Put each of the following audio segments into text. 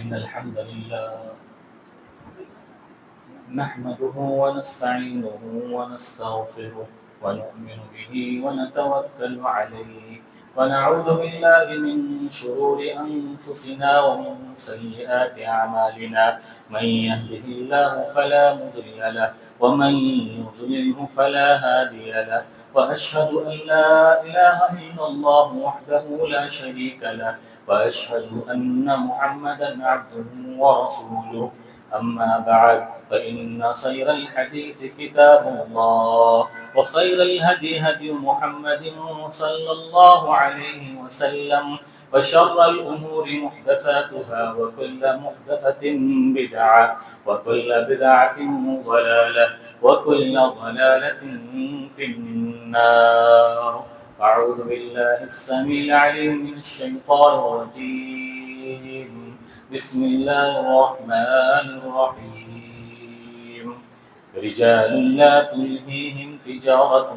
إن الحمد لله نحمده ونستعينه ونستغفره ونؤمن به ونتوكل عليه ونعوذ بالله من شرور أنفسنا ومن سيئات أعمالنا من يهده الله فلا مضل له ومن يضلله فلا هادي له وأشهد أن لا إله إلا الله وحده لا شريك له وأشهد أن محمدا عبده ورسوله أما بعد فإن خير الحديث كتاب الله وخير الهدي هدي محمد صلى الله عليه وسلم وشر الأمور محدثاتها وكل محدثة بدعة وكل بدعة ضلالة وكل ضلالة في النار. أعوذ بالله السميع العليم من الشيطان الرجيم. بسم الله الرحمن الرحيم. رجال لا تلهيهم تجارة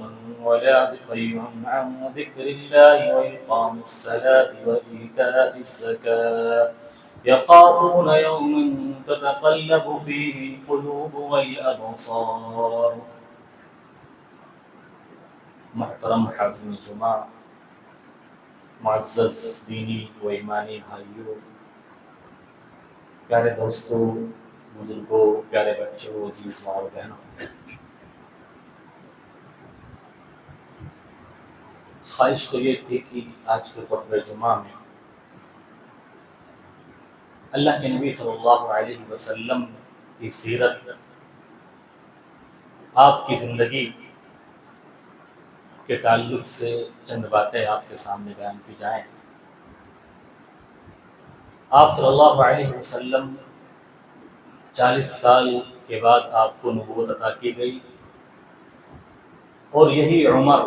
ولا بيع عن ذكر الله وإقام الصلاة وإيتاء الزكاة يخافون يوما تتقلب فيه القلوب والأبصار. محترم حاضرین جمعہ، معزز دینی و ایمانی بھائیوں، پیارے دوستوں، بزرگوں، پیارے بچوں، عزیز ماں اور بہنوں، خواہش تو یہ تھی کہ آج کے خطبہ جمعہ میں اللہ کے نبی صلی اللہ علیہ وسلم کی سیرت، آپ کی زندگی کے تعلق سے چند باتیں آپ کے سامنے بیان کی جائیں۔ آپ صلی اللہ علیہ وسلم 40 سال کے بعد آپ کو نبوت عطا کی گئی، اور یہی عمر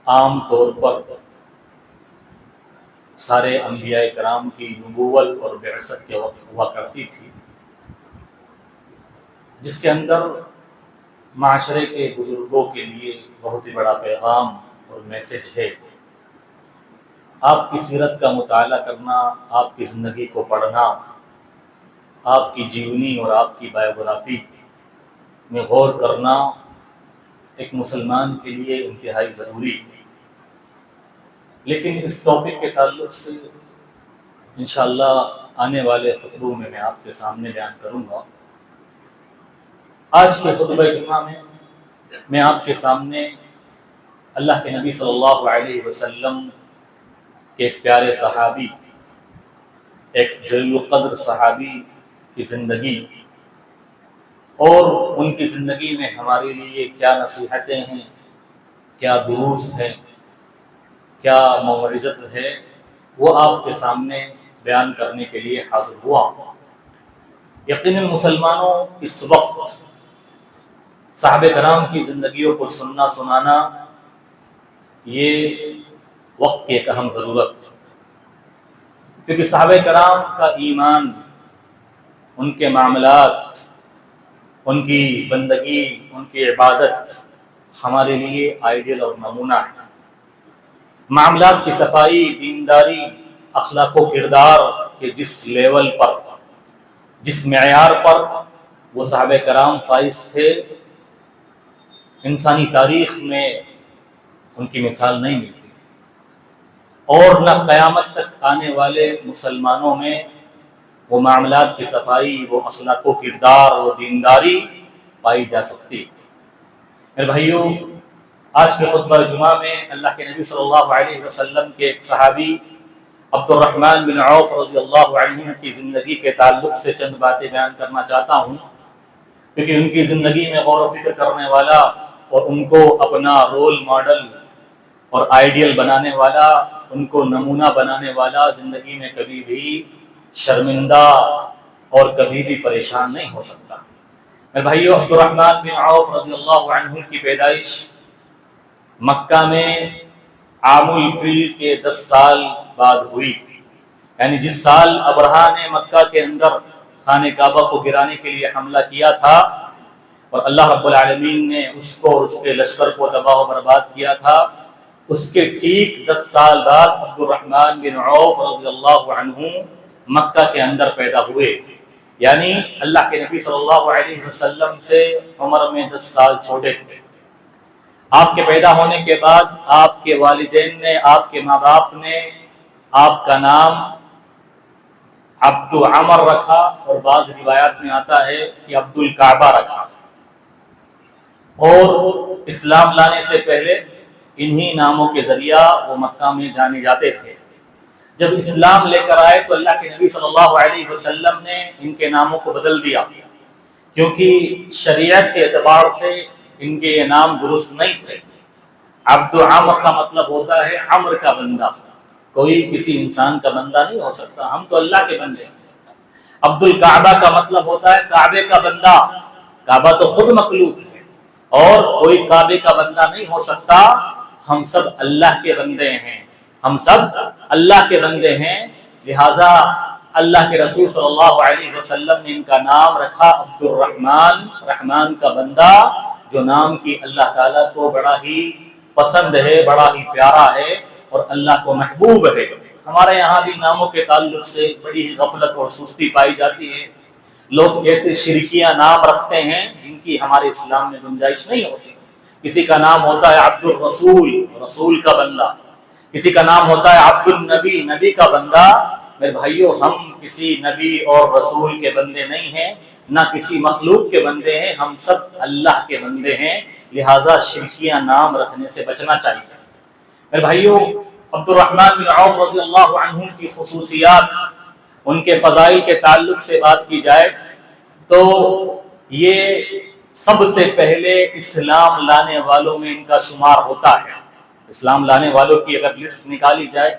عام طور پر سارے انبیاء کرام کی نبوت اور بعثت کے وقت ہوا کرتی تھی، جس کے اندر معاشرے کے بزرگوں کے لیے بہت ہی بڑا پیغام اور میسج ہے۔ آپ کی سیرت کا مطالعہ کرنا، آپ کی زندگی کو پڑھنا، آپ کی جیونی اور آپ کی بایوگرافی میں غور کرنا ایک مسلمان کے لیے انتہائی ضروری ہے۔ لیکن اس ٹاپک کے تعلق سے انشاءاللہ آنے والے خطبوں میں آپ کے سامنے بیان کروں گا۔ آج کے خطبہ جمعہ میں آپ کے سامنے اللہ کے نبی صلی اللہ علیہ وسلم کے ایک پیارے صحابی، ایک جلیل القدر صحابی کی زندگی اور ان کی زندگی میں ہمارے لیے کیا نصیحتیں ہیں، کیا دروس ہیں، کیا موعظت ہے، وہ آپ کے سامنے بیان کرنے کے لیے حاضر ہوا۔ یقیناً مسلمانوں، اس وقت صحابہ کرام کی زندگیوں کو سننا سنانا یہ وقت کی ایک اہم ضرورت ہے، کیونکہ صحابہ کرام کا ایمان، ان کے معاملات، ان کی بندگی، ان کی عبادت ہمارے لیے آئیڈیل اور نمونہ ہے۔ معاملات کی صفائی، دینداری، اخلاق و کردار کے جس لیول پر، جس معیار پر وہ صحابہ کرام فائز تھے، انسانی تاریخ میں ان کی مثال نہیں ملتی، اور نہ قیامت تک آنے والے مسلمانوں میں وہ معاملات کی صفائی، وہ اخلاق و کردار، وہ دینداری پائی جا سکتی۔ میرے بھائیوں، آج کے خطبہ جمعہ میں اللہ کے نبی صلی اللہ علیہ وسلم کے ایک صحابی عبد الرحمن بن عوف رضی اللہ عنہ کی زندگی کے تعلق سے چند باتیں بیان کرنا چاہتا ہوں، کیونکہ ان کی زندگی میں غور و فکر کرنے والا اور ان کو اپنا رول ماڈل اور آئیڈیل بنانے والا، ان کو نمونہ بنانے والا زندگی میں کبھی بھی شرمندہ اور کبھی بھی پریشان نہیں ہو سکتا۔ میرے بھائیو، عبد الرحمن بن عوف رضی اللہ عنہ کی پیدائش مکہ میں عام الفیل کے 10 سال بعد ہوئی، یعنی جس سال ابرہہ نے مکہ کے اندر خانہ کعبہ کو گرانے کے لیے حملہ کیا تھا اور اللہ رب العالمین نے اس کو اور اس کے لشکر کو تباہ و برباد کیا تھا، اس کے ٹھیک 10 سال بعد عبد الرحمن بن عوف رضی اللہ عنہ مکہ کے اندر پیدا ہوئے، یعنی اللہ کے نبی صلی اللہ علیہ وسلم سے عمر میں 10 سال چھوٹے تھے۔ آپ کے پیدا ہونے کے بعد آپ کے والدین نے، آپ کے ماں باپ نے آپ کا نام عبد عمر رکھا، اور بعض روایات میں آتا ہے کہ عبد الکعبہ رکھا، اور اسلام لانے سے پہلے انہی ناموں کے ذریعہ وہ مکہ میں جانے جاتے تھے۔ جب اسلام لے کر آئے تو اللہ کے نبی صلی اللہ علیہ وسلم نے ان کے ناموں کو بدل دیا، کیونکہ شریعت کے اعتبار سے ان کے یہ نام درست نہیں تھے۔ عبد عمر کا مطلب ہوتا ہے عمر کا بندہ، کوئی کسی انسان کا بندہ نہیں ہو سکتا، ہم تو اللہ کے بندے ہیں۔ عبد الکعبہ کا مطلب ہوتا ہے کعبے کا بندہ، کعبہ تو خود مخلوق ہے اور کوئی کعبے کا بندہ نہیں ہو سکتا، ہم سب اللہ کے بندے ہیں، ہم سب اللہ کے بندے ہیں، لہذا اللہ کے رسول صلی اللہ علیہ وسلم نے ان کا نام رکھا عبد الرحمن، رحمان کا بندہ، جو نام کی اللہ تعالیٰ کو بڑا ہی پسند ہے، بڑا ہی پیارا ہے اور اللہ کو محبوب ہے۔ ہمارے یہاں بھی ناموں کے تعلق سے بڑی ہی غفلت اور سستی پائی جاتی ہے، لوگ ایسے شرکیاں نام رکھتے ہیں جن کی ہمارے اسلام میں گنجائش نہیں ہوتی۔ کسی کا نام ہوتا ہے عبد الرسول، رسول کا بندہ، کسی کا نام ہوتا ہے عبد النبی، نبی کا بندہ۔ میرے بھائیو، ہم کسی نبی اور رسول کے بندے نہیں ہیں، نہ کسی مخلوق کے بندے ہیں، ہم سب اللہ کے بندے ہیں، لہذا شرکیاں نام رکھنے سے بچنا چاہیے۔ میرے بھائیو، عبد الرحمن بن عوف رضی اللہ عنہ کی خصوصیات، ان کے فضائل کے تعلق سے بات کی جائے تو یہ سب سے پہلے اسلام لانے والوں میں ان کا شمار ہوتا ہے۔ اسلام لانے والوں کی اگر لسٹ نکالی جائے،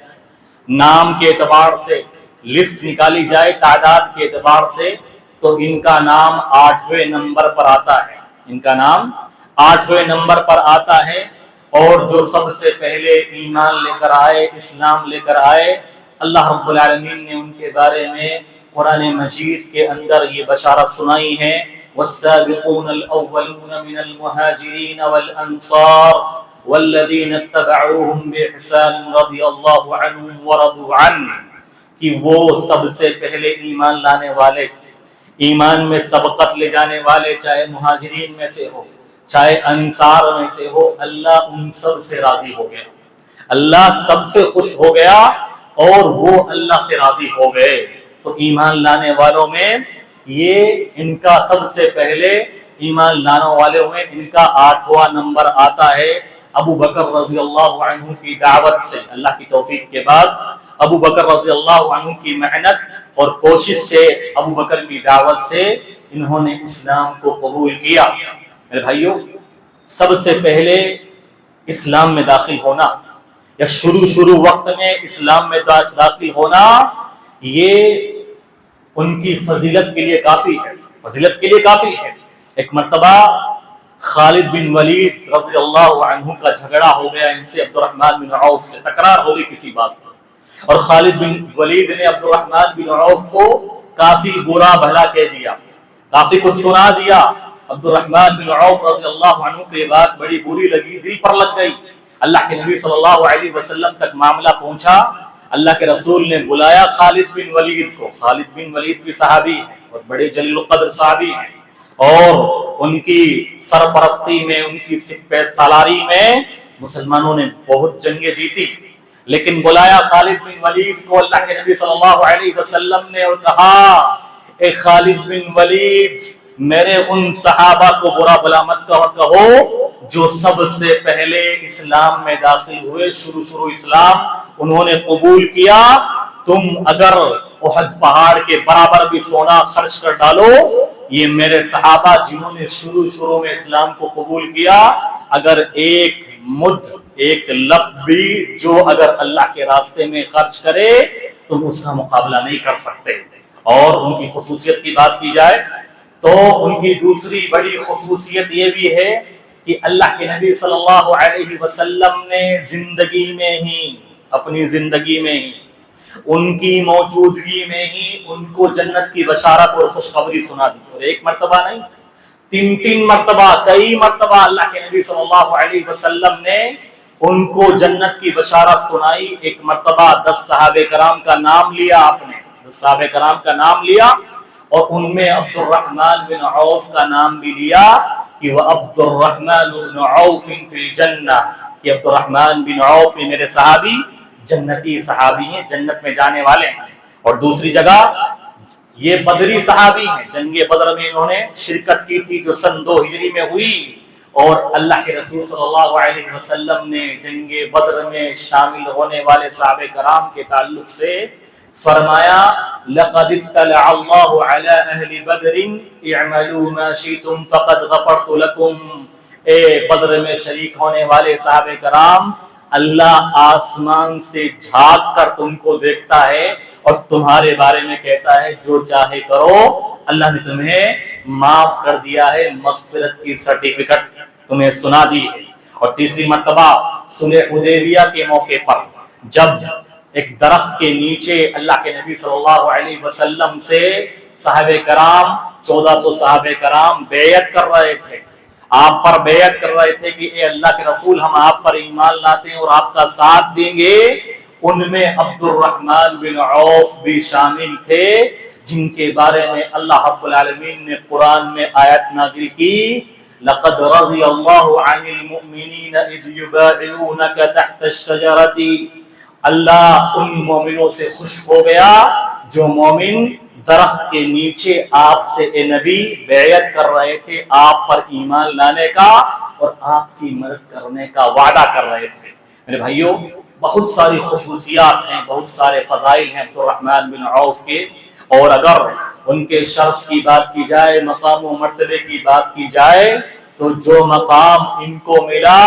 نام کے اعتبار سے لسٹ نکالی جائے، تعداد کے اعتبار سے، تو ان کا نام 8ویں نمبر پر آتا ہے، ان کا نام 8ویں نمبر پر آتا ہے۔ اور جو سب سے پہلے ایمان لے کر آئے، اسلام لے کر آئے، اللہ رب العالمین نے ان کے بارے میں قرآن مجید کے اندر یہ بشارت سنائی ہے، والسابقون الاولون من المہاجرین والانصار والذین اتبعوهم بإحسان رضی اللہ عنہم ورضوا عنہ، کہ وہ سب سے پہلے ایمان لانے والے، ایمان میں سبقت لے جانے والے، چاہے مہاجرین میں سے ہو چاہے انصار میں سے ہو، اللہ ان سب سے راضی ہو گیا، اللہ سب سے خوش ہو گیا اور وہ اللہ سے راضی ہو گئے۔ تو ایمان لانے والوں میں یہ ان کا سب سے پہلے ایمان لانے والوں میں ان کا 8واں نمبر آتا ہے۔ ابو بکر رضی اللہ عنہ کی دعوت سے، اللہ کی توفیق کے بعد ابو بکر رضی اللہ عنہ کی محنت اور کوشش سے، ابو بکر کی دعوت سے انہوں نے اسلام کو قبول کیا۔ میرے بھائیوں، سب سے پہلے اسلام میں داخل ہونا یا شروع وقت میں اسلام میں داخل ہونا، یہ ان کی فضیلت کے لیے کافی ہے، فضیلت کے لیے کافی ہے۔ ایک مرتبہ خالد بن ولید رضی اللہ عنہ کا جھگڑا ہو گیا ان سے، عبد الرحمن بن عوف سے تکرار ہو گئی کسی بات پر، اور خالد بن ولید نے عبد الرحمن بن عوف کو کافی برا بھلا کہہ دیا، کافی کچھ سنا دیا۔ عبد الرحمن بن عوف رضی اللہ عنہ کو یہ بات بڑی بری لگی، دل پر لگ گئی۔ اللہ کے نبی صلی اللہ علیہ وسلم تک معاملہ پہنچا، اللہ کے رسول نے بلایا خالد بن ولید کو۔ خالد بن ولید بھی صحابی ہیں اور بڑے جلیل القدر صحابی ہیں، اور ان کی سرپرستی میں، ان کی سپہ سالاری میں مسلمانوں نے بہت جنگیں جیتی، لیکن بلایا خالد بن ولید کو اللہ کے نبی صلی اللہ علیہ وسلم نے اور کہا، اے خالد بن ولید، میرے ان صحابہ کو برا بھلا مت کہو جو سب سے پہلے اسلام میں داخل ہوئے، شروع اسلام انہوں نے قبول کیا۔ تم اگر احد پہاڑ کے برابر بھی سونا خرچ کر ڈالو، یہ میرے صحابہ جنہوں نے شروع میں اسلام کو قبول کیا، اگر ایک مد، ایک لب بھی جو اگر اللہ کے راستے میں خرچ کرے تم اس کا مقابلہ نہیں کر سکتے۔ اور ان کی خصوصیت کی بات کی جائے تو ان کی دوسری بڑی خصوصیت یہ بھی ہے کہ اللہ کے نبی صلی اللہ علیہ وسلم نے زندگی میں ہی، اپنی زندگی میں ہی، ان کی موجودگی میں ہی ان کو جنت کی بشارت اور خوشخبری سنا دی، اور ایک مرتبہ نہیں، تین مرتبہ، کئی مرتبہ اللہ کے نبی صلی اللہ علیہ وسلم نے ان کو جنت کی بشارت سنائی۔ ایک مرتبہ 10 صحابہ کرام کا نام لیا آپ نے، صحابہ کرام کا نام لیا اور ان میں عبد الرحمن بن عوف کا نام بھی لیا کہ وہ عبد الرحمن بن عوف فی الجنہ، کہ عبد الرحمن بن عوف میرے صحابی جنتی صحابی ہیں، جنت میں جانے والے ہیں۔ اور دوسری جگہ یہ بدری صحابی ہیں، جنگ بدر میں انہوں نے شرکت کی تھی جو سن 2 ہجری میں ہوئی، اور اللہ کے رسول صلی اللہ علیہ وسلم نے جنگ بدر میں شامل ہونے والے صحابہ کرام کے تعلق سے فرمایا لقد اطلع اللہ علی اہل بدر اعملوا ما شئتم فقد غفرت لكم۔ اے بدر میں شریک ہونے والے صحابہ کرام، اللہ آسمان سے جھانک کر تم کو دیکھتا ہے اور تمہارے بارے میں کہتا ہے جو چاہے کرو، اللہ نے تمہیں معاف کر دیا ہے، مغفرت کی سرٹیفکیٹ تمہیں سنا دی ہے۔ اور تیسری مرتبہ صلح حدیبیہ کے موقع پر جب ایک درخت کے نیچے اللہ کے نبی صلی اللہ علیہ وسلم سے صحابہ کرام 1400 صحابہ کرام بیعت کر رہے تھے، آپ پر بیعت کر رہے تھے کہ اے اللہ کے رسول ہم آپ پر ایمان لاتے ہیں اور آپ کا ساتھ دیں گے، ان میں عبد الرحمن بن عوف بھی شامل تھے، جن کے بارے میں اللہ رب العالمین نے قرآن میں آیت نازل کی لقد رضی اللہ عن المؤمنین اذ یبایعونک تحت الشجرۃ، اللہ ان مومنوں سے خوش ہو گیا جو مومن درخت کے نیچے آپ سے اے نبی بیعت کر رہے تھے، آپ پر ایمان لانے کا اور آپ کی مدد کرنے کا وعدہ کر رہے تھے۔ میرے بھائیوں، بہت ساری خصوصیات ہیں، بہت سارے فضائل ہیں عبد الرحمن بن عوف کے، اور اگر ان کے شرف کی بات کی جائے، مقام و مرتبے کی بات کی جائے، تو جو مقام ان کو ملا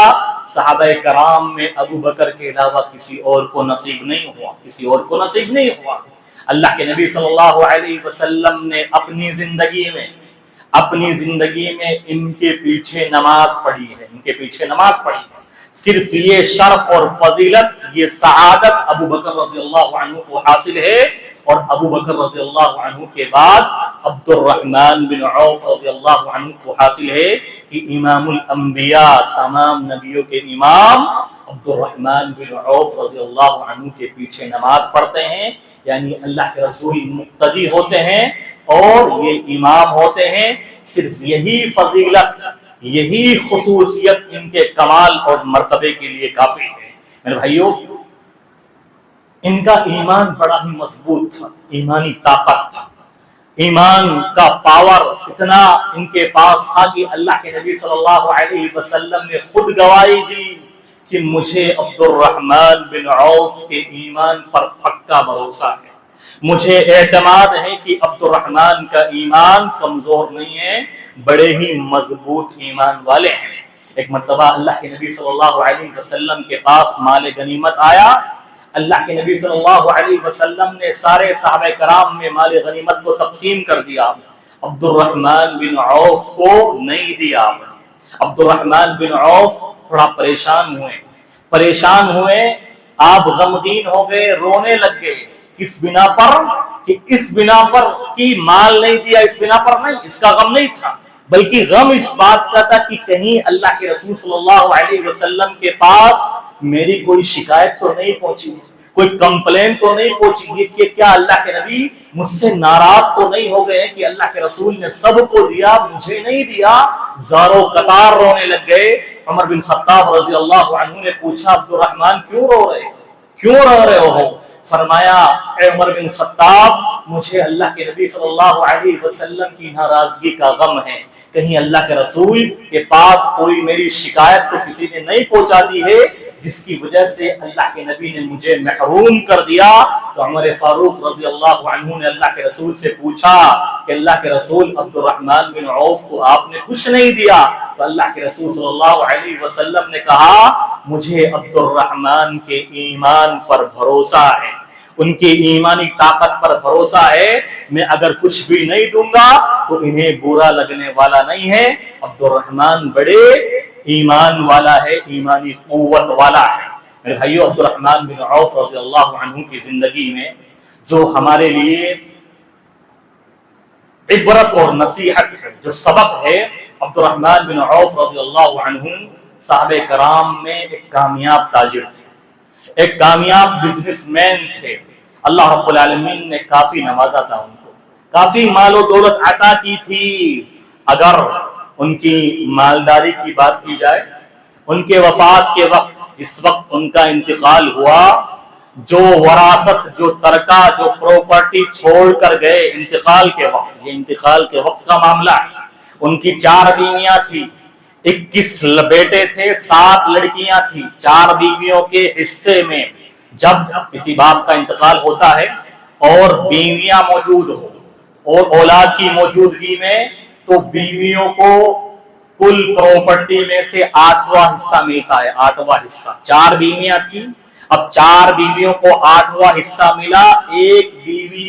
صحابہ کرام میں ابو بکر کے علاوہ کسی اور کو نصیب نہیں ہوا، کسی اور کو نصیب نہیں ہوا۔ اللہ کے نبی صلی اللہ علیہ وسلم نے اپنی زندگی میں ان کے پیچھے نماز پڑھی ہے، ان کے پیچھے نماز پڑھی ہے۔ صرف یہ شرف اور فضیلت، یہ سعادت ابو بکر رضی اللہ عنہ کو حاصل ہے، اور ابو بکر رضی اللہ عنہ کے بعد عبد الرحمن بن عوف رضی اللہ عنہ کو حاصل ہے کہ امام الانبیاء، تمام نبیوں کے امام عبد الرحمن بن عوف رضی اللہ عنہ کے پیچھے نماز پڑھتے ہیں، یعنی اللہ کے رسول مقتدی ہوتے ہیں اور یہ امام ہوتے ہیں۔ صرف یہی فضیلت، یہی خصوصیت ان کے کمال اور مرتبے کے لیے کافی ہے۔ میرے بھائیوں، ان کا ایمان بڑا ہی مضبوط تھا، ایمانی طاقت تھا، ایمان کا پاور اتنا ان کے پاس تھا کہ اللہ کے نبی صلی اللہ علیہ وسلم نے خود گواہی دی کہ مجھے عبد الرحمن بن عوف کے ایمان پر پکا بھروسہ ہے، مجھے اعتماد ہے کہ عبد الرحمن کا ایمان کمزور نہیں ہے، بڑے ہی مضبوط ایمان والے ہیں۔ ایک مرتبہ اللہ کے نبی صلی اللہ علیہ وسلم کے پاس مال غنیمت آیا، اللہ کے نبی صلی اللہ علیہ وسلم نے سارے صحابہ کرام میں مال غنیمت کو تقسیم کر دیا، عبد الرحمن بن عوف کو نہیں دیا۔ عبد الرحمن بن عوف تھوڑا پریشان ہوئے، آپ غمگین ہو گئے، رونے لگ گئے۔ کس بنا پر؟ کہ اس بنا پر کہ مال نہیں دیا، اس بنا پر نہیں، اس کا غم نہیں تھا، بلکہ غم اس بات کا تھا کہ کہیں اللہ کے رسول صلی اللہ علیہ وسلم کے پاس میری کوئی شکایت تو نہیں پہنچی، کوئی کمپلین تو نہیں پہنچی کہ کیا اللہ کے نبی مجھ سے ناراض تو نہیں ہو گئے کہ اللہ کے رسول نے سب کو دیا، مجھے نہیں دیا۔ زارو قطار رونے لگ گئے۔ عمر بن خطاب رضی اللہ عنہ نے پوچھا عبد الرحمن کیوں رو رہے ہو؟ فرمایا اے عمر بن خطاب، مجھے اللہ کے نبی صلی اللہ علیہ وسلم کی ناراضگی کا غم ہے، کہیں اللہ کے رسول کے پاس کوئی میری شکایت تو کسی نے نہیں پہنچا دی ہے جس کی وجہ سے اللہ کے نبی نے مجھے محروم کر دیا۔ تو عمر فاروق رضی اللہ عنہ نے اللہ کے رسول سے پوچھا کہ اللہ کے رسول عبد الرحمن بن عوف کو آپ نے کچھ نہیں دیا؟ تو اللہ کے رسول صلی اللہ علیہ وسلم نے کہا مجھے عبد الرحمن کے ایمان پر بھروسہ ہے، ان کی ایمانی طاقت پر بھروسہ ہے، میں اگر کچھ بھی نہیں دوں گا تو انہیں برا لگنے والا نہیں ہے۔ عبد الرحمن بڑے ایمان والا ہے، ایمانی قوت والا ہے۔ میرے بھائیو، عبد الرحمن بن عوف رضی اللہ عنہ کی زندگی میں جو ہمارے لیے عبرت اور نصیحت ہے، جو سبق ہے، عبد الرحمن بن عوف رضی اللہ عنہ صحابہ کرام میں ایک کامیاب تاجر تھے، ایک کامیاب بزنس مین تھے۔ اللہ رب العالمین نے کافی نوازا تھا ان کو، کافی مال و دولت عطا کی تھی۔ اگر ان کی مالداری کی بات کی جائے، ان کے وفات کے وقت، جس وقت ان کا انتقال ہوا، جو وراثت، جو ترکہ، جو پراپرٹی چھوڑ کر گئے انتقال کے وقت، یہ انتقال کے وقت کا معاملہ ہے۔ ان کی 4 بیویاں تھی، 21 بیٹے تھے، 7 لڑکیاں تھیں۔ 4 بیویوں کے حصے میں جب کسی باپ کا انتقال ہوتا ہے اور بیویاں موجود ہو اور اولاد کی موجودگی میں، تو بیویوں کو کل پراپرٹی میں سے 8واں حصہ ملتا ہے۔ 8واں حصہ، 4 بیویاں تھیں، اب 4 بیویوں کو 8واں حصہ ملا۔ ایک بیوی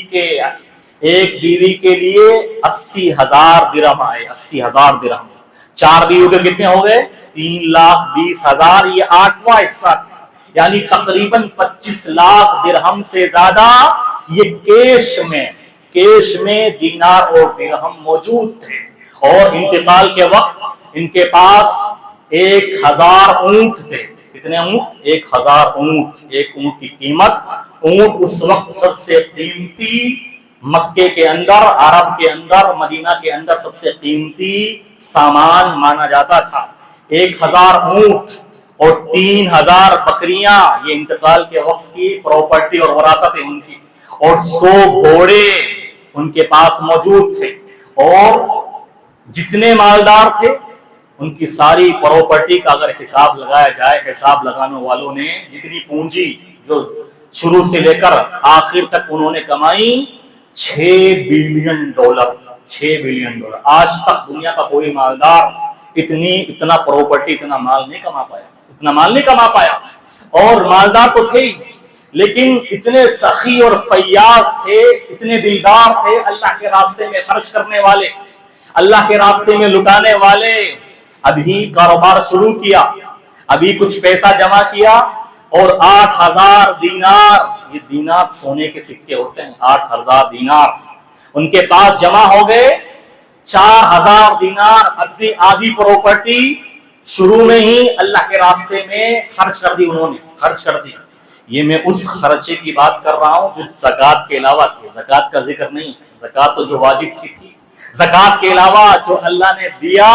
کے لیے 80,000 درہم آئے، 80,000 درہم۔ 4 بیویوں کے کتنے ہو گئے؟ 3,20,000۔ یہ 8واں حصہ تھا، یعنی تقریباً 25 لاکھ درہم سے زیادہ یہ کیش میں دینار اور درہم موجود تھے۔ اور انتقال کے وقت ان کے پاس 1,000 اونٹ تھے۔ کتنے اونٹ؟ 1,000 اونٹ۔ ایک اونٹ کی قیمت، اونٹ اس وقت سب سے قیمتی، مکے کے اندر، عرب کے اندر، مدینہ کے اندر سب سے قیمتی سامان مانا جاتا تھا۔ 1,000 اونٹ اور 3,000 بکریاں، یہ انتقال کے وقت کی پراپرٹی اور وراثت ہے ان کی، اور 100 گھوڑے ان کے پاس موجود تھے۔ اور جتنے مالدار تھے، ان کی ساری پراپرٹی کا اگر حساب لگایا جائے، حساب لگانے والوں نے جتنی پونجی جو شروع سے لے کر آخر تک انہوں نے کمائی، $6 بلین۔ $6 بلین۔ آج تک دنیا کا کوئی مالدار اتنا پراپرٹی، اتنا مال نہیں کما پایا۔ اور مالدار تو تھے، لیکن اتنے سخی اور فیاض تھے، اتنے دلدار تھے، اللہ کے راستے میں خرچ کرنے والے، اللہ کے راستے میں لٹانے والے۔ ابھی کاروبار شروع کیا، ابھی کچھ پیسہ جمع کیا، اور 8,000 دینار، یہ دینار سونے کے سکے ہوتے ہیں، 8,000 دینار ان کے پاس جمع ہو گئے۔ 4,000 دینار اپنی آدھی پراپرٹی شروع میں ہی اللہ کے راستے میں خرچ کر دی انہوں نے، خرچ کر دی۔ یہ میں اس خرچے کی بات کر رہا ہوں جو زکوٰۃ کے علاوہ تھی، زکوٰۃ کا ذکر نہیں، زکوٰۃ تو جو واجب تھی۔ زکوٰۃ کے علاوہ جو اللہ نے دیا،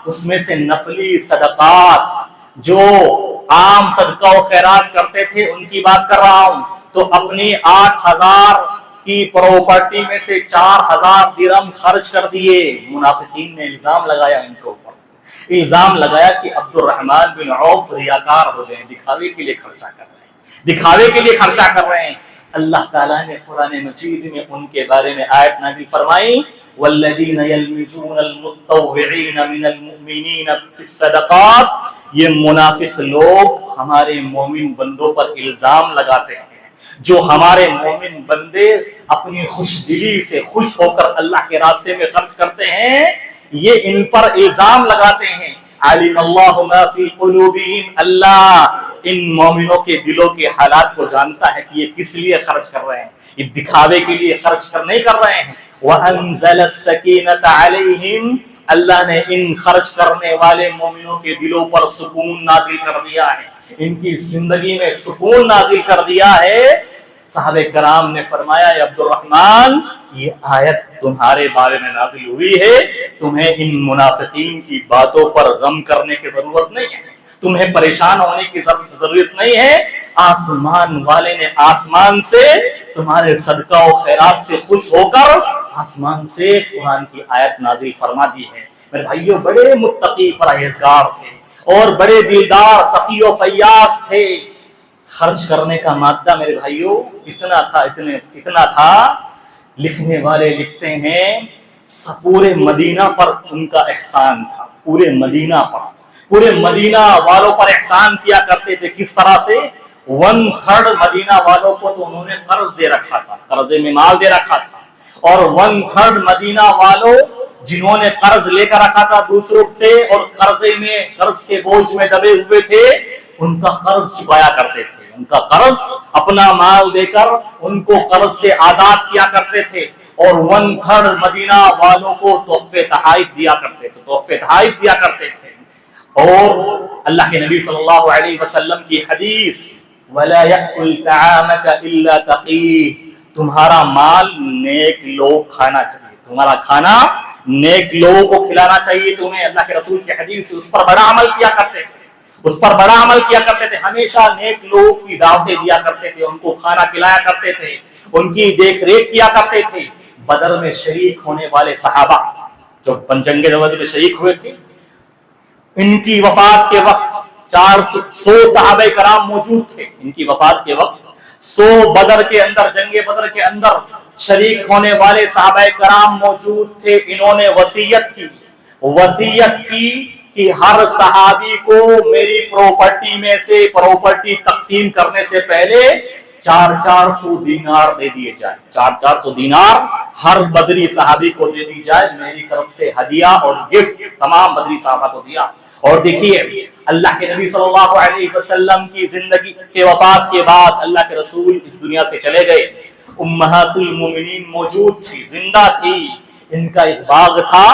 اس میں سے نفلی صدقات، جو عام صدقہ و خیرات کرتے تھے، ان کی بات کر رہا ہوں۔ تو اپنی 8,000 کی پراپرٹی میں سے 4,000 درہم خرچ کر دیے۔ منافقین نے الزام لگایا ان کے اوپر، الزام لگایا کہ عبد الرحمن بن عوف ریاکار ہو گئے، دکھاوے کے لیے خرچہ کر رہے ہیں، اللہ تعالیٰ نے قرآن مجید میں ان کے بارے میں آیت نازل فرمائی، والذین یلمزون المتطوعین من المؤمنین فی الصدقات۔ یہ منافق لوگ ہمارے مومن بندوں پر الزام لگاتے ہیں، جو ہمارے مومن بندے اپنی خوش دلی سے خوش ہو کر اللہ کے راستے میں خرچ کرتے ہیں، یہ ان پر الزام لگاتے ہیں۔ علم اللہ ما فی قلوبہم، اللہ ان مومنوں کے دلوں کے حالات کو جانتا ہے کہ یہ کس لیے خرچ کر رہے ہیں، یہ دکھاوے کے لیے خرچ نہیں کر رہے ہیں۔ وَأَنزَلَ السَّكِينَةَ عَلَيْهِمْ، اللہ نے ان خرچ کرنے والے مومنوں کے دلوں پر سکون نازل کر دیا ہے، ان کی زندگی میں سکون نازل کر دیا ہے۔ صحابہ کرام نے فرمایا، یا عبد الرحمن، یہ آیت تمہارے بارے میں نازل ہوئی ہے، تمہیں ان منافقین کی باتوں پر غم کرنے کی ضرورت نہیں ہے، تمہیں پریشان ہونے کی ضرورت نہیں ہے۔ آسمان والے نے آسمان سے تمہارے صدقہ و خیرات سے خوش ہو کر آسمان سے قرآن کی آیت نازل فرما دی ہے۔ میرے بھائیوں، بڑے متقی پرہیزگار تھے اور بڑے دلدار، سخی و فیاض تھے۔ خرچ کرنے کا مادہ میرے بھائیوں اتنا تھا، لکھنے والے لکھتے ہیں پورے مدینہ پر ان کا احسان تھا، پورے مدینہ والوں پر احسان کیا کرتے تھے۔ کس طرح سے؟ 1/3 مدینہ والوں کو تو انہوں نے قرض دے رکھا تھا، قرضے میں مال دے رکھا تھا، اور 1/3 مدینہ والوں جنہوں نے قرض لے کر رکھا تھا دوسروں سے اور قرض کے بوجھ میں دبے ہوئے تھے، ان کا قرض چکایا کرتے تھے، ان کا قرض اپنا مال دے کر ان کو قرض سے آزاد کیا کرتے تھے، اور 1/3 مدینہ والوں کو تحفے تحائف دیا کرتے تھے۔ اور اللہ کے نبی صلی اللہ علیہ وسلم کی حدیث، وَلَا يَأْكُلْ طَعَامَكَ إِلَّا تَقِيٌّ، تمہارا مال نیک لوگ کھانا چاہیے، تمہارا کھانا نیک لوگوں کو کھلانا چاہیے تمہیں۔ اللہ کے رسول کی حدیث اس پر بڑا عمل کیا کرتے تھے، اس پر بڑا عمل کیا کرتے تھے، ہمیشہ نیک لوگوں کی دعوتیں دیا کرتے تھے، ان کو کھانا کھلایا کرتے تھے، ان کی دیکھ ریکھ کیا کرتے تھے۔ بدر میں شریک ہونے والے صحابہ جو جنگ بدر میں شریک ہوئے تھے، ان کی وفات کے وقت 400 صحابہ کرام موجود تھے، ان کی وفات کے وقت 100 بدر کے اندر، جنگ بدر کے اندر شریک ہونے والے صحابہ کرام موجود تھے۔ انہوں نے وصیت کی کہ ہر صحابی کو میری پراپرٹی میں سے پراپرٹی تقسیم کرنے سے پہلے 400 دینار دے دیے جائے، 400 دینار ہر بدری صحابی کو دے دی جائے، میری طرف سے ہدیہ اور گفٹ تمام بدری صحابہ کو دیا۔ اور دیکھیے اللہ کے نبی صلی اللہ علیہ وسلم کی زندگی کے وفات کے بعد اللہ کے رسول اس دنیا سے چلے گئے، امہات المومنین موجود تھی، زندہ تھی، ان کا ایک باغ تھا،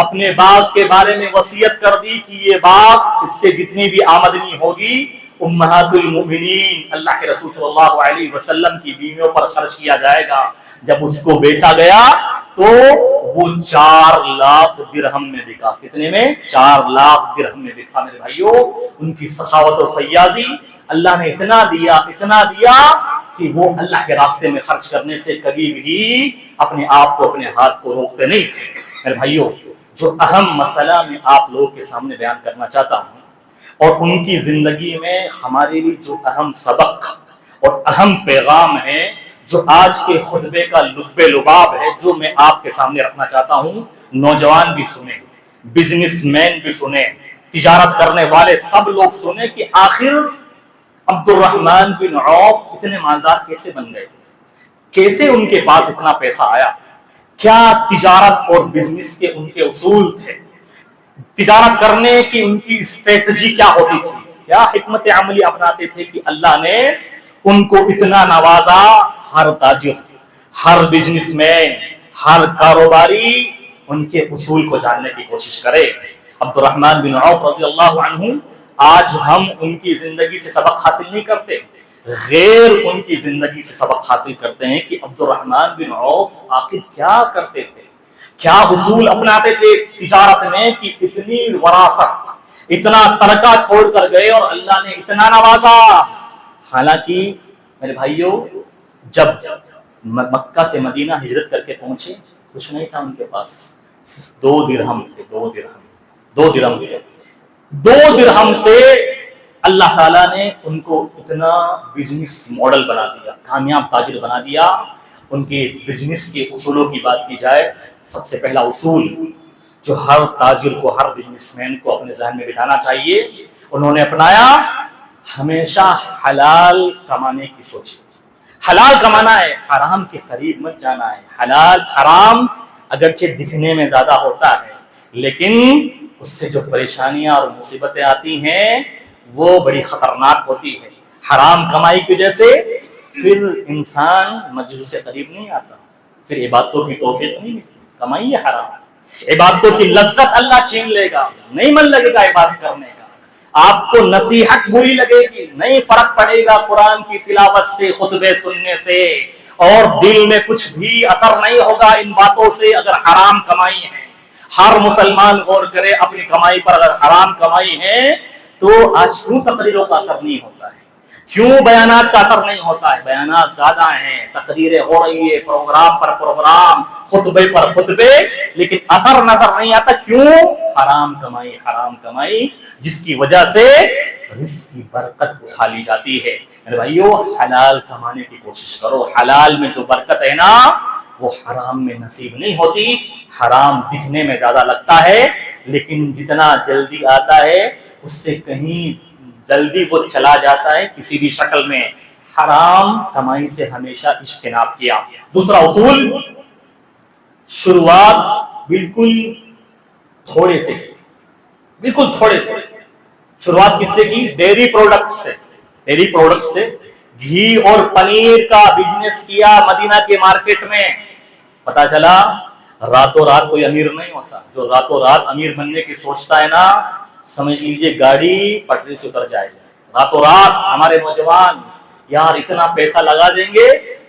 اپنے باغ کے بارے میں وصیت کر دی کہ یہ باغ، اس سے جتنی بھی آمدنی ہوگی امہات المومنین اللہ کے رسول صلی اللہ علیہ وسلم کی بیویوں پر خرچ کیا جائے گا۔ جب اس کو بیچا گیا تو وہ 4 لاکھ درہم میں بکا۔ کتنے میں؟ 4 لاکھ درہم میں بکا۔ میرے بھائیوں، ان کی سخاوت و فیاضی، اللہ نے اتنا دیا کہ وہ اللہ کے راستے میں خرچ کرنے سے کبھی بھی اپنے آپ کو، اپنے ہاتھ کو روکتے نہیں تھے۔ میرے بھائیوں، جو اہم مسئلہ میں آپ لوگوں کے سامنے بیان کرنا چاہتا ہوں، اور ان کی زندگی میں ہمارے لیے جو اہم سبق اور اہم پیغام ہے، جو آج کے خطبے کا لب لباب ہے، جو میں آپ کے سامنے رکھنا چاہتا ہوں، نوجوان بھی سنیں، بزنس مین بھی سنیں، تجارت کرنے والے سب لوگ سنیں کہ آخر عبد الرحمن بن عوف اتنے مالدار کیسے بن گئے، کیسے ان کے پاس اتنا پیسہ آیا، کیا تجارت اور بزنس کے ان کے اصول تھے، تجارت کرنے کی ان کی اسٹریٹجی کیا ہوتی تھی، کیا حکمت عملی اپناتے تھے کہ اللہ نے ان کو اتنا نوازا۔ ہر تاجر، ہر بزنس مین، ہر کاروباری ان کے اصول کو جاننے کی کوشش کرے۔ عبد الرحمن بن عوف رضی اللہ عنہ، آج ہم ان کی زندگی سے سبق حاصل نہیں کرتے، غیر ان کی زندگی سے سبق حاصل کرتے ہیں کہ عبد الرحمن بن عوف آخر کیا کرتے تھے، کیا اصول اپناتے تھے تجارت میں کہ اتنی وراثت، اتنا ترکہ چھوڑ کر گئے اور اللہ نے اتنا نوازا۔ حالانکہ میرے بھائیوں، جب مکہ سے مدینہ ہجرت کر کے پہنچے، کچھ نہیں تھا ان کے پاس، صرف 2 درہم تھے، 2 درہم تھے۔ 2 درہم سے اللہ تعالیٰ نے ان کو اتنا بزنس ماڈل بنا دیا، کامیاب تاجر بنا دیا۔ ان کے بزنس کے اصولوں کی بات کی جائے، سب سے پہلا اصول جو ہر تاجر کو، ہر بزنس مین کو اپنے ذہن میں بٹھانا چاہیے، انہوں نے اپنایا، ہمیشہ حلال کمانے کی سوچ۔ حلال کمانا ہے، حرام کے قریب مت جانا ہے۔ حلال حرام اگرچہ دکھنے میں زیادہ ہوتا ہے، لیکن اس سے جو پریشانیاں اور مصیبتیں آتی ہیں وہ بڑی خطرناک ہوتی ہے۔ حرام کمائی کی وجہ سے پھر انسان مسجد سے قریب نہیں آتا، پھر عبادتوں کی توفیق نہیں ملتی۔ کمائی ہے حرام، عبادتوں کی لذت اللہ چھین لے گا، نہیں من لگے گا عبادت کرنے کا، آپ کو نصیحت بری لگے گی، نہیں فرق پڑے گا قرآن کی تلاوت سے، خطبے سننے سے، اور دل میں کچھ بھی اثر نہیں ہوگا ان باتوں سے اگر حرام کمائی ہے۔ ہر مسلمان غور کرے اپنی کمائی پر، اگر حرام کمائی ہے تو آج کیوں تقریروں کا اثر نہیں ہوتا ہے، کیوں بیانات کا اثر نہیں ہوتا ہے؟ بیانات زیادہ ہیں، تقریریں ہو رہی ہے، پروگرام پر پروگرام، خطبے پر خطبے، لیکن اثر نظر نہیں آتا۔ کیوں؟ حرام کمائی جس کی وجہ سے رزق کی برکت اٹھا لی جاتی ہے۔ میرے بھائیو، حلال کمانے کی کوشش کرو۔ حلال میں جو برکت ہے نا، وہ حرام میں نصیب نہیں ہوتی۔ حرام دکھنے میں زیادہ لگتا ہے، لیکن جتنا جلدی آتا ہے اس سے کہیں جلدی وہ چلا جاتا ہے کسی بھی شکل میں۔ حرام کمائی سے ہمیشہ اجتناب کیا۔ دوسرا اصول، شروعات بالکل تھوڑے سے، شروعات کس سے کی؟ ڈیری پروڈکٹ سے گھی اور پنیر کا بزنس کیا مدینہ کے مارکیٹ میں۔ پتا چلا راتوں رات کوئی امیر نہیں ہوتا، جو راتوں رات امیر بننے کی سوچتا ہے نا، سمجھ لیجیے گاڑی پٹری سے اتر جائے گی۔ راتوں رات ہمارے نوجوان یار اتنا پیسہ لگا دیں گے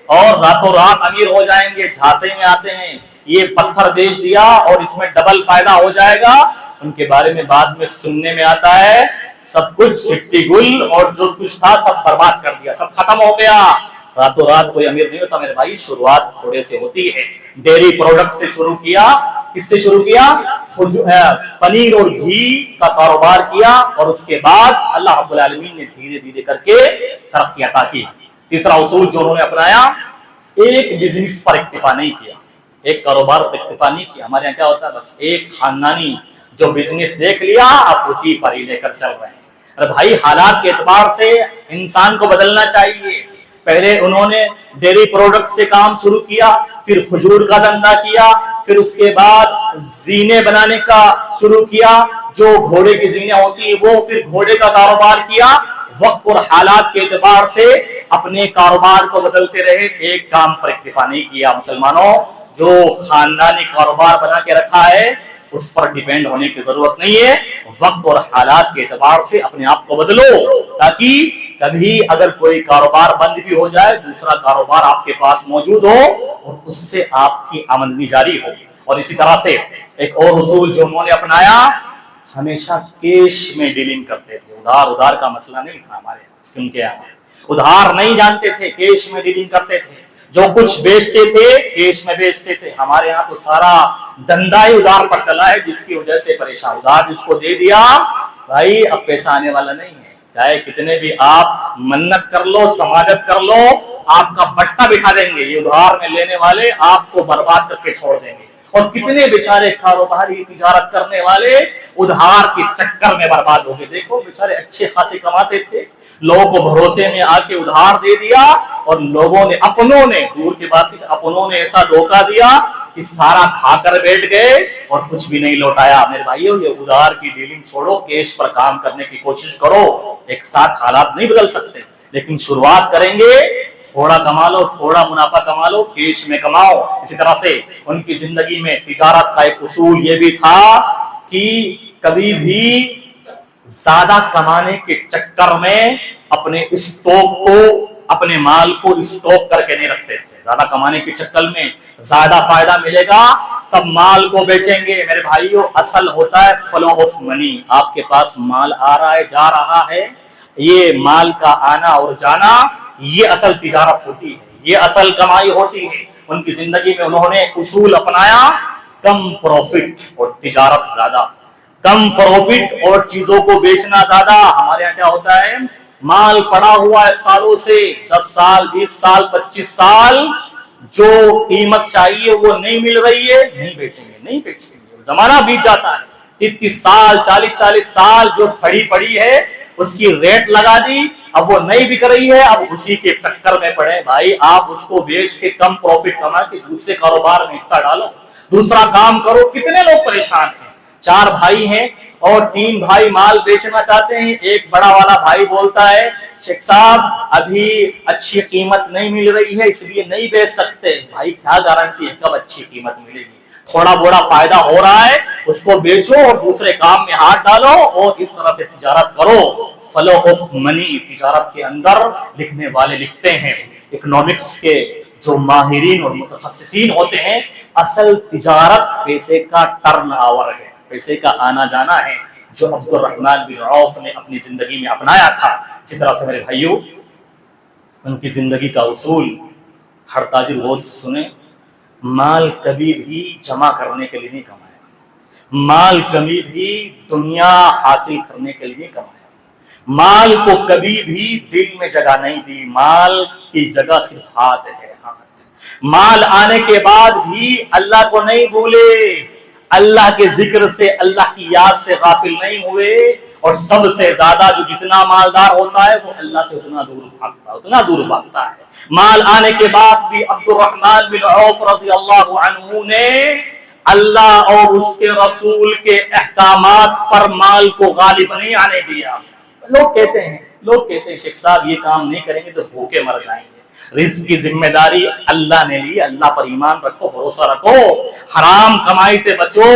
اور راتوں رات امیر ہو جائیں گے، جھانسے میں آتے ہیں، یہ پتھر بیچ دیا اور اس میں ڈبل فائدہ ہو جائے گا، ان کے بارے میں بعد میں سننے میں آتا ہے سب کچھ سٹی گل اور جو کچھ تھا سب برباد کر دیا، سب ختم ہو گیا۔ راتوں رات کوئی امیر نہیں ہوتا میرے بھائی، شروعات تھوڑے سے ہوتی ہے۔ ڈیری پروڈکٹ سے شروع کیا، کس سے شروع کیا؟ پنیر اور گھی کا کاروبار کیا، اور اس کے بعد اللہ رب العالمین نے دھیرے دھیرے کر کے ترقی عطا کی۔ تیسرا اصول جو انہوں نے اپنایا، ایک بزنس پر اکتفا نہیں کیا، ایک کاروبار پر اکتفا نہیں کیا۔ ہمارے یہاں کیا ہوتا ہے، بس ایک خاندانی جو بزنس دیکھ لیا آپ اسی پر ہی لے کر چل رہے ہیں۔ ارے بھائی حالات کے اعتبار سے انسان کو بدلنا چاہیے۔ پہلے انہوں نے ڈیری پروڈکٹ سے کام شروع کیا، پھر کھجور کا دھندا کیا، پھر اس کے بعد زینے بنانے کا شروع کیا، جو گھوڑے کی زینے ہوتی ہیں وہ، پھر گھوڑے کا کاروبار کیا۔ وقت اور حالات کے اعتبار سے اپنے کاروبار کو بدلتے رہے، ایک کام پر اکتفا نہیں کیا۔ مسلمانوں، جو خاندانی کاروبار بنا کے رکھا ہے اس پر ڈیپینڈ ہونے کی ضرورت نہیں ہے۔ وقت اور حالات کے اعتبار سے اپنے آپ کو بدلو، تاکہ کبھی اگر کوئی کاروبار بند بھی ہو جائے دوسرا کاروبار آپ کے پاس موجود ہو اور اس سے آپ کی آمدنی جاری ہو۔ اور اسی طرح سے ایک اور اصول جو انہوں نے اپنایا، ہمیشہ کیش میں ڈیلنگ کرتے تھے، ادھار کا مسئلہ نہیں تھا ہمارے ان کے یہاں، ادھار نہیں جانتے تھے، کیش میں ڈیلنگ کرتے تھے، جو کچھ بیچتے تھے کیش میں بیچتے تھے۔ ہمارے یہاں تو سارا دھندا ہی ادھار پر چلا ہے، جس کی وجہ سے پریشان، ادھار جس کو دے دیا بھائی اب پیسہ آنے والا نہیں ہے، چاہے کتنے بھی آپ منت کر لو، سماجت کر لو، آپ کا بٹا بٹھا دیں گے، یہ ادھار میں لینے والے آپ کو برباد کر کے چھوڑ دیں گے۔ اور کتنے بیچارے کاروباری تجارت کرنے والے ادھار کے چکر میں برباد ہو گئے۔ دیکھو بیچارے اچھے خاصے کماتے تھے، لوگوں کو بھروسے میں آ کے ادھار دے دیا، اور لوگوں نے اپنوں نے، دور کی بات نہیں، اپنوں نے ایسا دھوکہ دیا کہ سارا کھا کر بیٹھ گئے اور کچھ بھی نہیں لوٹایا۔ میرے بھائیو، یہ ادھار کی ڈیلنگ چھوڑو، کیش پر کام کرنے کی کوشش کرو۔ ایک ساتھ حالات نہیں بدل سکتے، لیکن شروعات کریں گے، تھوڑا کما لو، تھوڑا منافع کما لو، کیش میں کماؤ۔ اسی طرح سے ان کی زندگی میں تجارت کا ایک اصول یہ بھی تھا کہ کبھی بھی زیادہ کمانے کے چکر میں اپنے اسٹاک کو، اپنے مال کو اسٹاک کر کے نہیں رکھتے تھے۔ زیادہ کمانے کے چکر میں زیادہ فائدہ ملے گا تب مال کو بیچیں گے۔ میرے بھائیو، اصل ہوتا ہے فلو آف منی، آپ کے پاس مال آ رہا ہے، جا رہا ہے، یہ مال کا آنا اور جانا، یہ اصل تجارت ہوتی ہے، یہ اصل کمائی ہوتی ہے۔ ان کی زندگی میں انہوں نے اصول اپنایا، کم پروفٹ اور تجارت زیادہ، کم پروفٹ اور چیزوں کو بیچنا زیادہ۔ ہمارے یہاں کیا ہوتا ہے، مال پڑا ہوا ہے سالوں سے، 10 سال 20 سال 25 سال، جو قیمت چاہیے وہ نہیں مل رہی ہے، نہیں بیچیں گے، نہیں بیچیں گے۔ زمانہ بیت جاتا ہے، 30 سال 40 سال جو کھڑی پڑی ہے اس کی ریٹ لگا دی، اب وہ نہیں بک رہی ہے، اب اسی کے چکر میں پڑے۔ بھائی آپ اس کو بیچ کے کم پروفٹ کما کے دوسرے کاروبار میں حصہ ڈالو، دوسرا کام کرو۔ کتنے لوگ پریشان ہیں، 4 بھائی ہیں اور 3 بھائی مال بیچنا چاہتے ہیں، ایک بڑا والا بھائی بولتا ہے شیخ صاحب ابھی اچھی قیمت نہیں مل رہی ہے اس لیے نہیں بیچ سکتے۔ بھائی کیا گارنٹی ہے کب اچھی قیمت ملے گی؟ تھوڑا بڑا فائدہ ہو رہا ہے اس کو بیچو اور دوسرے کام میں ہاتھ ڈالو اور اس طرح سے تجارت کرو۔ فلو آف منی تجارت کے اندر لکھنے والے لکھتے ہیں، اکنامکس کے جو ماہرین اور متخصصین ہوتے ہیں، اصل تجارت پیسے کا ٹرن آور ہے، پیسے کا آنا جانا ہے، جو عبد الرحمن بن عوف نے اپنی زندگی میں اپنایا تھا۔ اسی طرح سے میرے بھائیو، ان کی زندگی کا اصول ہر تاجر غور سے سنیں، مال کبھی بھی جمع کرنے کے لیے نہیں کمایا، مال کبھی بھی دنیا حاصل کرنے کے لیے نہیں کمایا، مال کو کبھی بھی دل میں جگہ نہیں دی، مال کی جگہ صرف ہاتھ ہے۔ مال آنے کے بعد بھی اللہ کو نہیں بھولے، اللہ کے ذکر سے، اللہ کی یاد سے غافل نہیں ہوئے، اور سب سے زیادہ جو جتنا مالدار ہوتا ہے وہ اللہ سے اتنا دور بھاگتا ہے۔ مال آنے کے بعد بھی عبد الرحمن بن عوف رضی اللہ عنہ نے اللہ اور اس کے رسول کے احکامات پر مال کو غالب نہیں آنے دیا۔ لوگ کہتے ہیں شیخ صاحب یہ کام نہیں کریں گے تو بھوکے مر جائیں گے۔ رزق کی ذمہ داری اللہ نے لی، اللہ پر ایمان رکھو، بھروسہ رکھو، حرام کمائی سے بچو،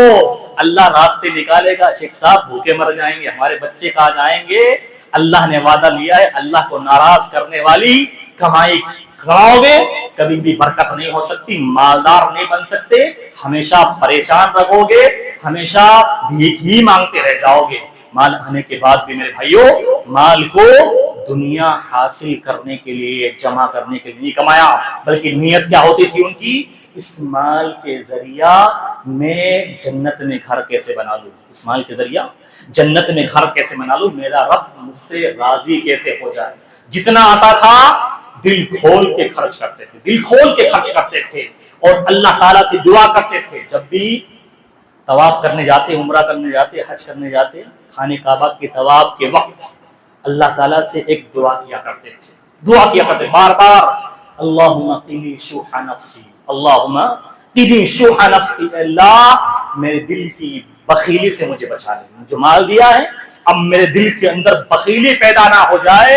اللہ راستے نکالے گا۔ شیخ صاحب بھوکے مر جائیں گے، ہمارے بچے کہاں جائیں گے؟ اللہ نے وعدہ لیا ہے، اللہ کو ناراض کرنے والی کمائی کھڑاؤگے کبھی بھی برکت نہیں ہو سکتی، مالدار نہیں بن سکتے، ہمیشہ پریشان رہو گے، ہمیشہ بھیک ہی مانگتے رہ جاؤ گے۔ مال آنے کے بعد بھی میرے بھائیوں، مال کو دنیا حاصل کرنے کے لیے، جمع کرنے کے لیے نہیں کمایا، بلکہ نیت کیا ہوتی تھی ان کی؟ اس مال کے ذریعہ میں جنت میں گھر کیسے بنا لوں، اس مال کے ذریعہ جنت میں گھر کیسے بنا لوں، میرا رب مجھ سے راضی کیسے ہو جائے۔ جتنا آتا تھا دل کھول کے خرچ کرتے تھے، دل کھول کے خرچ کرتے تھے، اور اللہ تعالیٰ سے دعا کرتے تھے۔ جب بھی طواف کرنے جاتے، عمرہ کرنے جاتے، حج کرنے جاتے، خانہ کعبہ کے طواف کے وقت اللہ تعالیٰ سے ایک دعا کیا کرتے تھے، دعا کیا کرتے بار بار، اللہم قنی شح نفسی، اللہم قنی شح نفسی، اللہ میرے دل کی بخیلی سے مجھے بچا لے، جو مال دیا ہے اب میرے دل کے اندر بخیلی پیدا نہ ہو جائے۔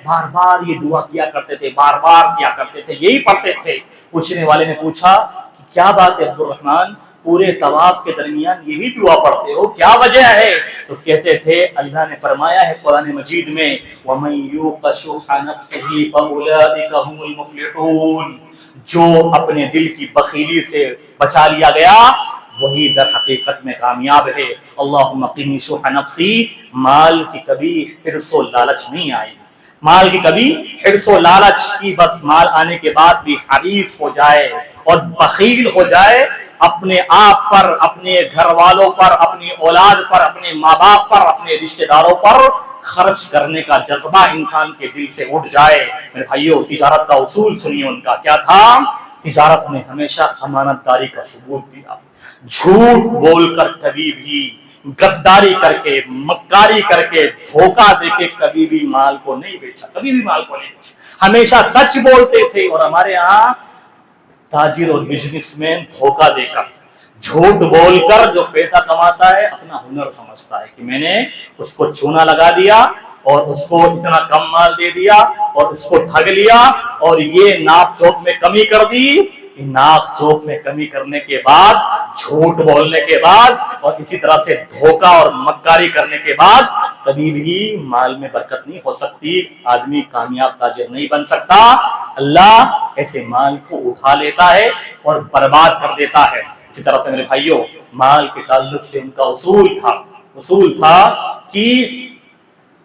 بار بار یہ دعا کیا کرتے تھے، بار بار کیا کرتے تھے، یہی پڑھتے تھے۔ پوچھنے والے نے پوچھا کہ کیا بات ہے عبد الرحمن، پورے طواف کے درمیان یہی دعا پڑھتے ہو، کیا وجہ ہے؟ تو کہتے تھے اللہ نے فرمایا ہے قرآن مجید میں، وَمَن يُوقَ شُحَّ نَفْسِهِ فَأُولَٰئِكَ هُمُ الْمُفْلِحُونَ، جو اپنے دل کی بخیلی سے بچا لیا گیا وہی در حقیقت میں کامیاب ہے۔ اللہم قنی شح نفسی، مال کی کبھی حرص و لالچ نہیں آئی، مال کی کبھی حرص و لالچ کی، بس مال آنے کے بعد بھی حریص ہو جائے اور بخیل ہو جائے، اپنے آپ پر، اپنے گھر والوں پر، اپنی اولاد پر، اپنے ماں باپ پر، اپنے رشتہ داروں پر خرچ کرنے کا جذبہ انسان کے دل سے اٹھ جائے۔ میرے بھائیوں، تجارت کا اصول سنیے ان کا کیا تھا؟ تجارت میں ہمیشہ امانت داری کا ثبوت دیا، جھوٹ بول کر کبھی بھی، غداری کر کے، مکاری کر کے، دھوکہ دے کے کبھی بھی مال کو نہیں بیچا، کبھی بھی مال کو نہیں بیچا، ہمیشہ سچ بولتے تھے۔ اور ہمارے ہاں تاجر اور بزنس مین دھوکہ دے کر، جھوٹ بول کر جو پیسہ کماتا ہے اپنا ہنر سمجھتا ہے کہ میں نے اس کو چونا لگا دیا اور اس کو اتنا کم مال دے دیا اور اس کو ٹھگ لیا اور یہ ناپ جوک میں کمی کر دی۔ ناپ جوک میں کمی کرنے کے بعد، جھوٹ بولنے کے بعد اور اسی طرح سے دھوکہ اور مکاری کرنے کے بعد کبھی بھی مال میں برکت نہیں ہو سکتی، آدمی کامیاب تاجر نہیں بن سکتا۔ اللہ ایسے مال کو اٹھا لیتا ہے اور برباد کر دیتا ہے۔ اسی طرح سے میرے بھائیوں، مال کے تعلق سے ان کا اصول تھا کہ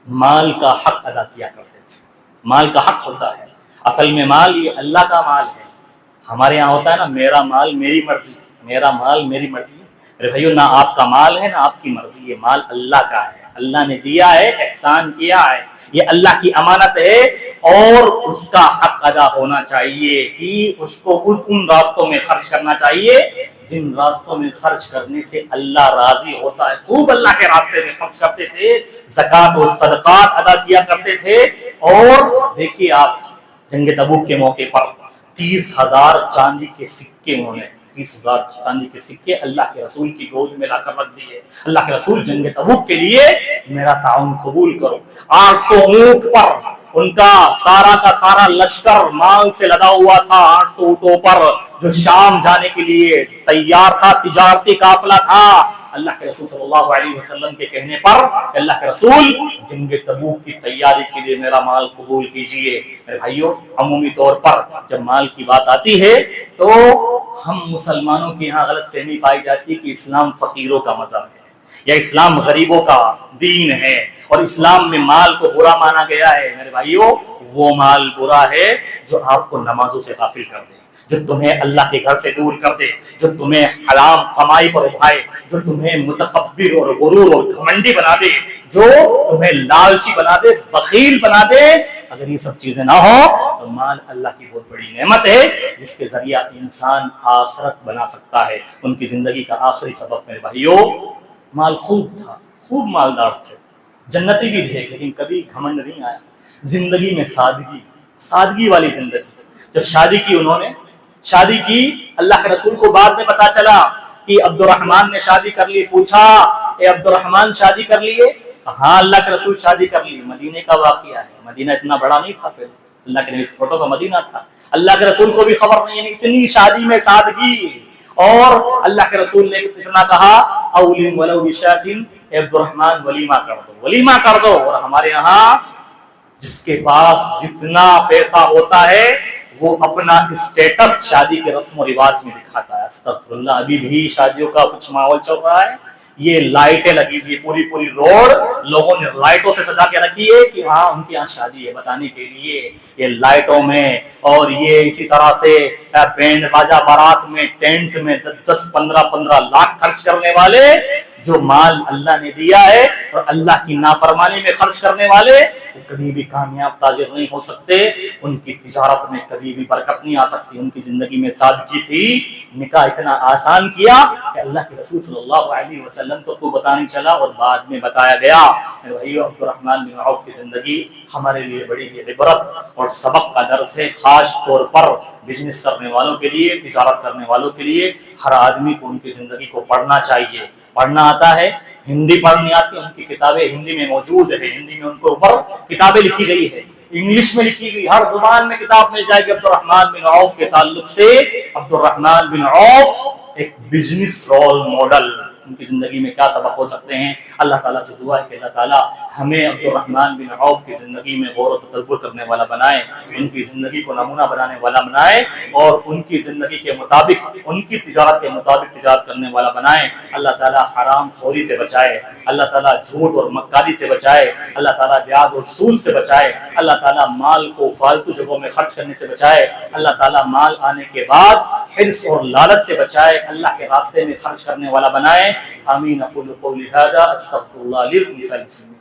مال کا حق ادا کیا کرتے تھے۔ مال کا حق ہوتا ہے، اصل میں مال یہ اللہ کا مال ہے۔ ہمارے یہاں ہوتا ہے نا، میرا مال میری مرضی، میرا مال میری مرضی۔ میرے بھائیوں، نہ آپ کا مال ہے نہ آپ کی مرضی، یہ مال اللہ کا ہے، اللہ نے دیا ہے، احسان کیا ہے، یہ اللہ کی امانت ہے اور اس کا حق ادا ہونا چاہیے کہ اس کو ان راستوں میں خرچ کرنا چاہیے جن راستوں میں خرچ کرنے سے اللہ راضی ہوتا ہے۔ خوب اللہ کے راستے میں خرچ کرتے تھے، زکوٰۃ و صدقات ادا کیا کرتے تھے۔ اور دیکھیے آپ، جنگ تبوک کے موقع پر 30,000 چاندی کے سکے، انہوں نے 30,000 چاندی کے سکے اللہ کے رسول کی گود میں لا کر رکھ دیے۔ اللہ کے رسول جنگ تبوک کے لیے میرا تعاون قبول کرو۔ 800 اونٹ پر ان کا سارا لشکر مال سے لدا ہوا تھا، 800 اونٹوں پر جو شام جانے کے لیے تیار تھا، تجارتی قافلہ تھا۔ اللہ کے رسول صلی اللہ علیہ وسلم کے کہنے پر اللہ کے رسول جنگ تبوک کی تیاری کے لیے میرا مال قبول کیجئے۔ میرے بھائیوں، عمومی طور پر جب مال کی بات آتی ہے تو ہم مسلمانوں کے یہاں غلط فہمی پائی جاتی ہے کہ اسلام فقیروں کا مذہب ہے یا اسلام غریبوں کا دین ہے اور اسلام میں مال کو برا مانا گیا ہے۔ میرے بھائیوں، وہ مال برا ہے جو آپ کو نمازوں سے غافل کر دے، جو تمہیں اللہ کے گھر سے دور کر دے، جو تمہیں حرام کمائی پر اٹھائے، جو تمہیں متکبر اور غرور اور گھمنڈی بنا دے، جو تمہیں لالچی بنا دے، بخیل بنا دے۔ اگر یہ سب چیزیں نہ ہو تو مال اللہ کی بہت بڑی نعمت ہے جس کے ذریعہ انسان آخرت بنا سکتا ہے۔ ان کی زندگی کا آخری سبق میرے بھائیوں، مال خوب تھا، خوب مالدار تھے، جنتی بھی تھے، لیکن کبھی گھمنڈ نہیں آیا۔ زندگی میں سادگی والی زندگی۔ جب شادی کی انہوں نے، شادی کی، اللہ کے رسول کو بعد میں پتا چلا کہ عبد الرحمن نے شادی کر لی۔ پوچھا، اے عبد الرحمن شادی کر لیے؟ ہاں اللہ کے رسول شادی کر لی۔ مدینے کا واقعہ ہے، مدینہ اتنا بڑا نہیں تھا پھر، اللہ کے نبی چھوٹا سا مدینہ تھا، اللہ کے رسول کو بھی خبر نہیں، یعنی اتنی شادی میں سادگی۔ اور اللہ کے رسول نے اتنا کہا، اولم ولو بشاتن، اے عبد الرحمن ولیمہ کر دو، ولیمہ کر دو۔ اور ہمارے یہاں جس کے پاس جتنا پیسہ ہوتا ہے وہ اپنا اسٹیٹس شادی کے رسم و رواج میں دکھاتا ہے. استغفر اللہ. ابھی بھی شادیوں کا کچھ ماحول چل رہا ہے. یہ لائٹیں لگی ہوئی پوری پوری روڈ لوگوں نے لائٹوں سے سجا کے رکھی ہے کہ ہاں ان کی یہاں شادی ہے بتانے کے لیے. یہ لائٹوں میں اور یہ اسی طرح سے بینڈ باجا بارات میں ٹینٹ میں 10-15 لاکھ خرچ کرنے والے, جو مال اللہ نے دیا ہے اور اللہ کی نافرمانی میں خرچ کرنے والے, وہ کبھی بھی کامیاب تاجر نہیں ہو سکتے. ان کی تجارت میں کبھی بھی برکت نہیں آ سکتی. ان کی زندگی میں سادگی تھی. نکاح اتنا آسان کیا کہ اللہ کے رسول صلی اللہ علیہ وسلم تو کوئی پتہ نہیں چلا اور بعد میں بتایا گیا. بھائیو, عبد الرحمن بن عوف کی زندگی ہمارے لیے بڑی ہی عبرت اور سبق کا درس ہے, خاص طور پر بزنس کرنے والوں کے لیے, تجارت کرنے والوں کے لیے. ہر آدمی کو ان کی زندگی کو پڑھنا چاہیے. پڑھنا آتا ہے, ہندی پڑھنی آتی ہے, ان کی کتابیں ہندی میں موجود ہے, ہندی میں ان کے اوپر کتابیں لکھی گئی ہے, انگلش میں لکھی گئی, ہر زبان میں کتاب مل جائے گی عبد الرحمن بن عوف کے تعلق سے. عبد الرحمن بن عوف ایک بزنس رول ماڈل. ان کی زندگی میں کیا سبق ہو سکتے ہیں. اللہ تعالیٰ سے دعا ہے کہ اللہ تعالیٰ ہمیں عبد الرحمن بن عوف کی زندگی میں غور و تدبر کرنے والا بنائے, ان کی زندگی کو نمونہ بنانے والا بنائے اور ان کی زندگی کے مطابق, ان کی تجارت کے مطابق تجارت کرنے والا بنائے. اللہ تعالیٰ حرام خوری سے بچائے, اللہ تعالیٰ جھوٹ اور مکاری سے بچائے, اللہ تعالیٰ بیاج اور سود سے بچائے, اللہ تعالیٰ مال کو فالتو جگہوں میں خرچ کرنے سے بچائے, اللہ تعالیٰ مال آنے کے بعد حرص اور لالچ سے بچائے, اللہ کے راستے میں خرچ کرنے والا بنائے. آمین. اقول قولی هذا استغفر الله لي ولكم.